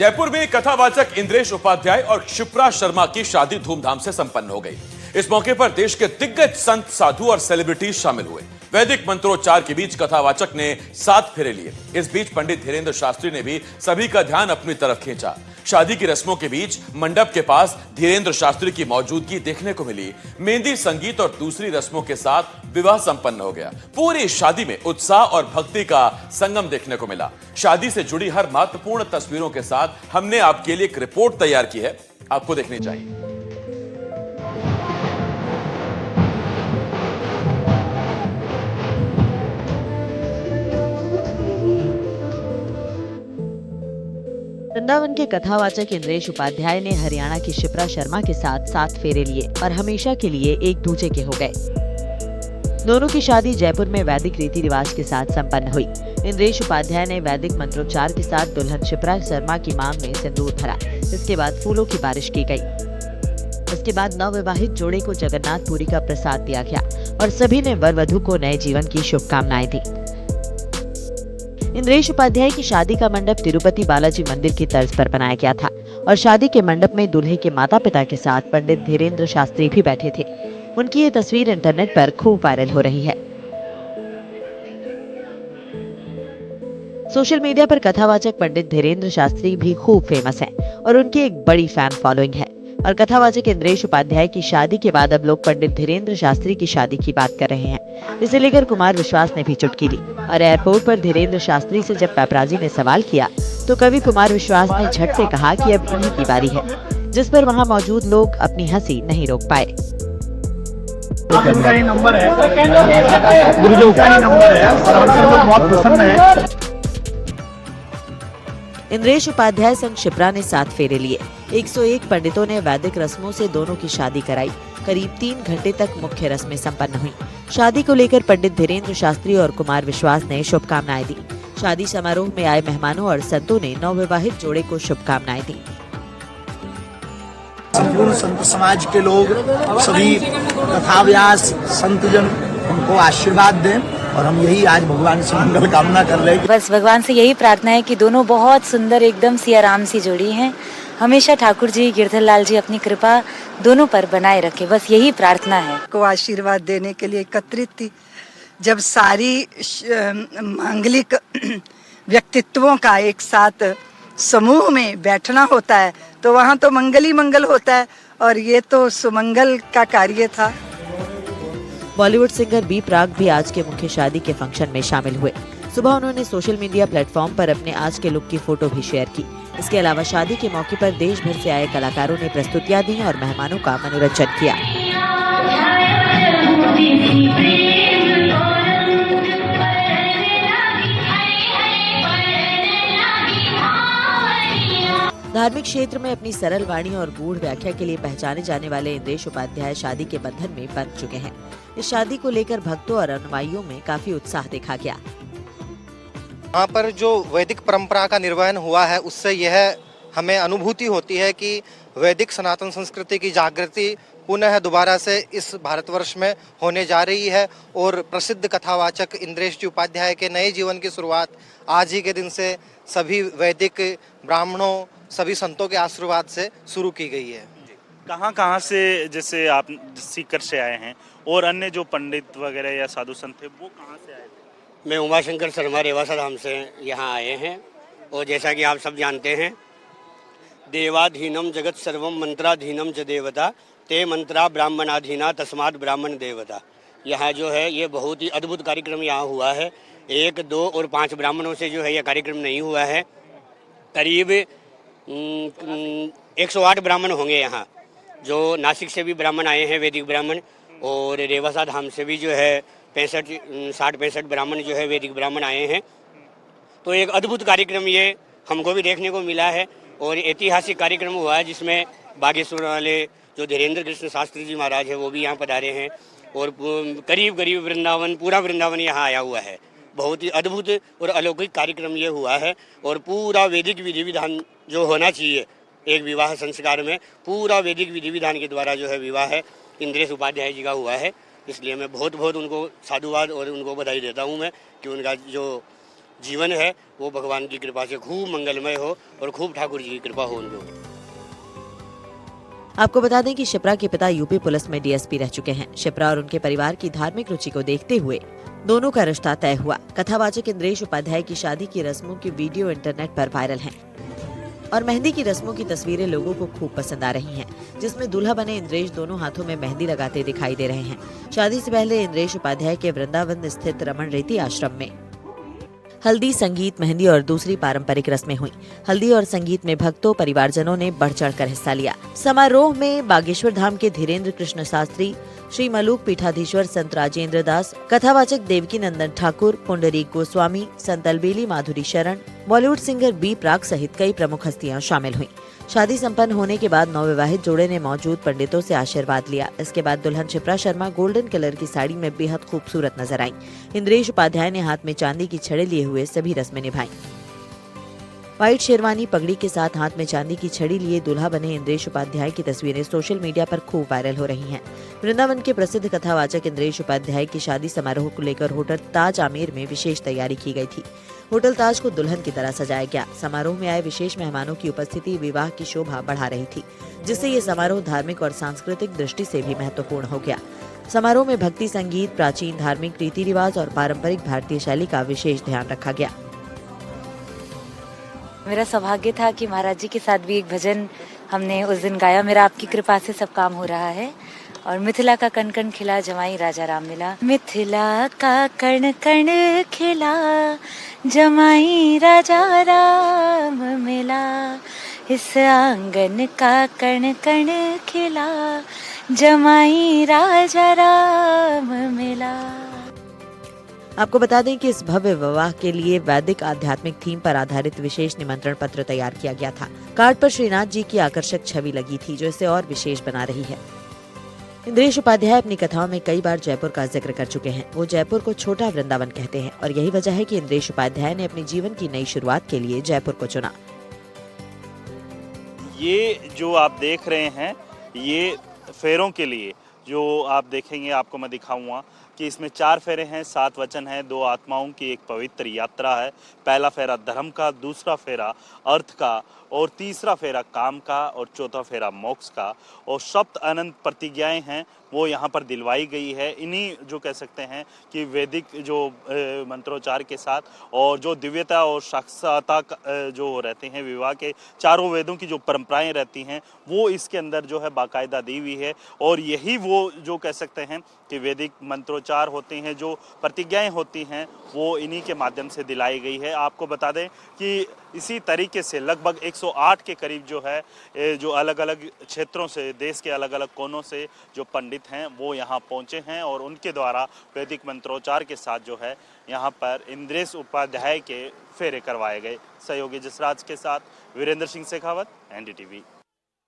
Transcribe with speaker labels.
Speaker 1: जयपुर में कथावाचक इंद्रेश उपाध्याय और शिप्रा शर्मा की शादी धूमधाम से संपन्न हो गई। इस मौके पर देश के दिग्गज संत, साधु और सेलिब्रिटीज शामिल हुए। वैदिक मंत्रोच्चार के बीच कथावाचक ने 7 फेरे लिए। इस बीच पंडित धीरेन्द्र शास्त्री ने भी सभी का ध्यान अपनी तरफ खींचा। शादी की रस्मों के बीच मंडप के पास धीरेन्द्र शास्त्री की मौजूदगी देखने को मिली। मेहंदी, संगीत और दूसरी रस्मों के साथ विवाह संपन्न हो गया। पूरी शादी में उत्साह और भक्ति का संगम देखने को मिला। शादी से जुड़ी हर महत्वपूर्ण तस्वीरों के साथ हमने आपके लिए एक रिपोर्ट तैयार की है, आपको देखनी चाहिए।
Speaker 2: वृंदावन के कथावाचक इंद्रेश उपाध्याय ने हरियाणा की शिप्रा शर्मा के साथ 7 फेरे लिए और हमेशा के लिए एक दूजे के हो गए। दोनों की शादी जयपुर में वैदिक रीति रिवाज के साथ संपन्न हुई। इंद्रेश उपाध्याय ने वैदिक मंत्रोच्चार के साथ दुल्हन शिप्रा शर्मा की मांग में सिंदूर भरा। इसके बाद फूलों की बारिश की गई। इसके बाद नवविवाहित जोड़े को जगन्नाथपुरी का प्रसाद दिया गया और सभी ने वर वधू को नए जीवन की शुभकामनाएं दी। इंद्रेश उपाध्याय की शादी का मंडप तिरुपति बालाजी मंदिर की तर्ज पर बनाया गया था और शादी के मंडप में दूल्हे के माता पिता के साथ पंडित धीरेन्द्र शास्त्री भी बैठे थे। उनकी ये तस्वीर इंटरनेट पर खूब वायरल हो रही है। सोशल मीडिया पर कथावाचक पंडित धीरेन्द्र शास्त्री भी खूब फेमस हैं और उनकी एक बड़ी फैन फॉलोइंग है। और कथावाचक इंद्रेश उपाध्याय की शादी के बाद अब लोग पंडित धीरेन्द्र शास्त्री की शादी की बात कर रहे हैं। इसे लेकर कुमार विश्वास ने भी चुटकी ली और एयरपोर्ट पर धीरेन्द्र शास्त्री से जब पैपराजी ने सवाल किया तो कवि कुमार विश्वास ने झट से कहा कि अब उन्हीं की बारी है, जिस पर वहां मौजूद लोग अपनी हंसी नहीं रोक पाए।
Speaker 3: नंबर है, बहुत पसंद है।
Speaker 2: इंद्रेश उपाध्याय संग शिप्रा ने 7 फेरे लिए। 101 पंडितों ने वैदिक रस्मों से दोनों की शादी कराई। करीब 3 घंटे तक मुख्य रस्में संपन्न हुई। शादी को लेकर पंडित धीरेन्द्र शास्त्री और कुमार विश्वास ने शुभकामनाएं दी। शादी समारोह में आए मेहमानों और संतों ने नवविवाहित जोड़े को शुभकामनाएं दी।
Speaker 3: संपूर्ण संत समाज के लोग, सभी कथाव्यास संतजन हमको आशीर्वाद दें और हम यही आज भगवान से मंगल कामना कर रहे हैं।
Speaker 4: बस भगवान से यही प्रार्थना है कि दोनों बहुत सुंदर एकदम सिया राम सी जोड़ी हैं। हमेशा ठाकुर जी, गिरधर लाल जी अपनी कृपा दोनों पर बनाए रखे, बस यही प्रार्थना है।
Speaker 5: को आशीर्वाद देने के लिए एकत्रित थी। जब सारी मांगलिक व्यक्तित्वों का एक साथ समूह में बैठना होता है तो वहाँ तो मंगल ही मंगल होता है और ये तो सुमंगल का कार्य था।
Speaker 2: बॉलीवुड सिंगर बी प्राक भी आज के मुख्य शादी के फंक्शन में शामिल हुए। सुबह उन्होंने सोशल मीडिया प्लेटफॉर्म पर अपने आज के लुक की फोटो भी शेयर की। इसके अलावा शादी के मौके पर देश भर से आए कलाकारों ने प्रस्तुतियां दी और मेहमानों का मनोरंजन किया। धार्मिक क्षेत्र में अपनी सरल वाणी और गूढ़ व्याख्या के लिए पहचाने जाने वाले इंद्रेश उपाध्याय शादी के बंधन में बंध चुके हैं। इस शादी को लेकर भक्तों और अनुयायियों में काफी उत्साह देखा गया।
Speaker 6: यहाँ पर जो वैदिक परंपरा का निर्वहन हुआ है उससे यह हमें अनुभूति होती है कि वैदिक सनातन संस्कृति की जागृति पुनः दोबारा से इस भारतवर्ष में होने जा रही है और प्रसिद्ध कथावाचक इंद्रेश जी उपाध्याय के नए जीवन की शुरुआत आज ही के दिन से सभी वैदिक ब्राह्मणों, सभी संतों के आशीर्वाद से शुरू की गई है।
Speaker 7: कहाँ से जैसे आप सीकर से आए हैं और अन्य जो पंडित वगैरह या साधु संत थे वो कहाँ से आए थे?
Speaker 8: मैं उमाशंकर शर्मा रेवासा धाम से यहाँ आए हैं और जैसा कि आप सब जानते हैं, देवाधीनम जगत सर्वम मंत्राधीनम च देवता ते मंत्रा ब्राह्मणाधीना तस्मात् ब्राह्मण देवता। यहाँ जो है ये बहुत ही अद्भुत कार्यक्रम यहाँ हुआ है। 1, 2 और 5 ब्राह्मणों से जो है यह कार्यक्रम नहीं हुआ है। करीब 108 ब्राह्मण होंगे यहाँ, जो नासिक से भी ब्राह्मण आए हैं, वैदिक ब्राह्मण, और रेवासा धाम से भी जो है 60-65 ब्राह्मण जो है वैदिक ब्राह्मण आए हैं। तो एक अद्भुत कार्यक्रम ये हमको भी देखने को मिला है और ऐतिहासिक कार्यक्रम हुआ है जिसमें बागेश्वर वाले जो धीरेन्द्र कृष्ण शास्त्री जी महाराज है वो भी यहाँ पधारे हैं और करीब वृंदावन, पूरा वृंदावन यहाँ आया हुआ है। बहुत ही अद्भुत और अलौकिक कार्यक्रम ये हुआ है और पूरा वैदिक विधि विधान जो होना चाहिए एक विवाह संस्कार में, पूरा वैदिक विधि विधान के द्वारा जो है विवाह है इंद्रेश उपाध्याय जी का हुआ है। इसलिए मैं बहुत उनको साधुवाद और उनको बधाई देता हूँ मैं कि उनका जो जीवन है वो भगवान की कृपा से खूब मंगलमय हो और खूब ठाकुर जी की कृपा हो उनके ऊपर।
Speaker 2: आपको बता दें कि शिप्रा के पिता यूपी पुलिस में डीएसपी रह चुके हैं। शिप्रा और उनके परिवार की धार्मिक रुचि को देखते हुए दोनों का रिश्ता तय हुआ। कथावाचक इंद्रेश उपाध्याय की शादी की रस्मों की वीडियो इंटरनेट पर वायरल हैं और मेहंदी की रस्मों की तस्वीरें लोगों को खूब पसंद आ रही हैं, जिसमें दूल्हा बने इंद्रेश दोनों हाथों में मेहंदी लगाते दिखाई दे रहे हैं। शादी से पहले इंद्रेश उपाध्याय के वृंदावन स्थित रमन रेती आश्रम में हल्दी, संगीत, मेहंदी और दूसरी पारंपरिक रस्में हुई। हल्दी और संगीत में भक्तों, परिवारजनों ने बढ़ चढ़कर हिस्सा लिया। समारोह में बागेश्वर धाम के धीरेन्द्र कृष्ण शास्त्री, श्री मलूक पीठाधीश्वर संत राजेंद्र दास, कथावाचक देवकी नंदन ठाकुर, पुंडरीक गोस्वामी, संत अलबेली माधुरी शरण, बॉलीवुड सिंगर बी प्राक सहित कई प्रमुख हस्तियां शामिल हुईं। शादी संपन्न होने के बाद नवविवाहित जोड़े ने मौजूद पंडितों से आशीर्वाद लिया। इसके बाद दुल्हन शिप्रा शर्मा गोल्डन कलर की साड़ी में बेहद खूबसूरत नजर आईं। इंद्रेश उपाध्याय ने हाथ में चांदी की छड़ी लिए हुए सभी रस्में निभाईं। व्हाइट शेरवानी पगड़ी के साथ हाथ में चांदी की छड़ी लिए दूल्हा बने इंद्रेश उपाध्याय की तस्वीरें सोशल मीडिया पर खूब वायरल हो रही हैं। वृंदावन के प्रसिद्ध कथावाचक इंद्रेश उपाध्याय की शादी समारोह को लेकर होटल ताज आमेर में विशेष तैयारी की गई थी। होटल ताज को दुल्हन की तरह सजाया गया। समारोह में आए विशेष मेहमानों की उपस्थिति विवाह की शोभा बढ़ा रही थी, जिससे ये समारोह धार्मिक और सांस्कृतिक दृष्टि से भी महत्वपूर्ण हो गया। समारोह में भक्ति संगीत, प्राचीन धार्मिक रीति रिवाज और पारंपरिक भारतीय शैली का विशेष ध्यान रखा गया।
Speaker 4: मेरा सौभाग्य था कि महाराज जी के साथ भी एक भजन हमने उस दिन गाया। मेरा आपकी कृपा से सब काम हो रहा है। और मिथिला का कण कण खिला जमाई राजा राम मिला। मिथिला का कण कण खिला जमाई राजा राम मिला। इस आंगन का कण कण खिला जमाई राजा राम मिला।
Speaker 2: आपको बता दें कि इस भव्य विवाह के लिए वैदिक आध्यात्मिक थीम पर आधारित विशेष निमंत्रण पत्र तैयार किया गया था। कार्ड पर श्रीनाथ जी की आकर्षक छवि लगी थी, जो इसे और विशेष बना रही है। इंद्रेश उपाध्याय अपनी कथाओं में कई बार जयपुर का जिक्र कर चुके हैं। वो जयपुर को छोटा वृंदावन कहते हैं और यही वजह है कि इंद्रेश उपाध्याय ने अपने जीवन की नई शुरुआत के लिए जयपुर को चुना।
Speaker 7: ये जो आप देख रहे हैं, ये फेरों के लिए जो आप देखेंगे, आपको मैं दिखाऊंगा कि इसमें 4 फेरे हैं, 7 वचन हैं, 2 आत्माओं की एक पवित्र यात्रा है। पहला फेरा धर्म का, दूसरा फेरा अर्थ का और तीसरा फेरा काम का और चौथा फेरा मोक्ष का। और सप्त अनंत प्रतिज्ञाएं हैं वो यहाँ पर दिलवाई गई है। इन्हीं जो कह सकते हैं कि वैदिक जो मंत्रोच्चार के साथ और जो दिव्यता और साक्षाता जो रहते हैं, विवाह के चारों वेदों की जो परंपराएं रहती हैं वो इसके अंदर जो है बाकायदा दी हुई है। और यही वो जो कह सकते हैं कि वैदिक मंत्रोच्चार होते हैं, जो प्रतिज्ञाएं होती हैं वो इन्हीं के माध्यम से दिलाई गई है। आपको बता दें कि इसी तरीके से लगभग 108 के करीब जो है जो अलग अलग क्षेत्रों से, देश के अलग अलग कोनों से जो पंडित हैं वो यहाँ पहुँचे हैं और उनके द्वारा वैदिक मंत्रोच्चार के साथ जो है यहाँ पर इंद्रेश उपाध्याय के फेरे करवाए गए। सहयोगी जसराज के साथ वीरेंद्र सिंह शेखावत, NDTV।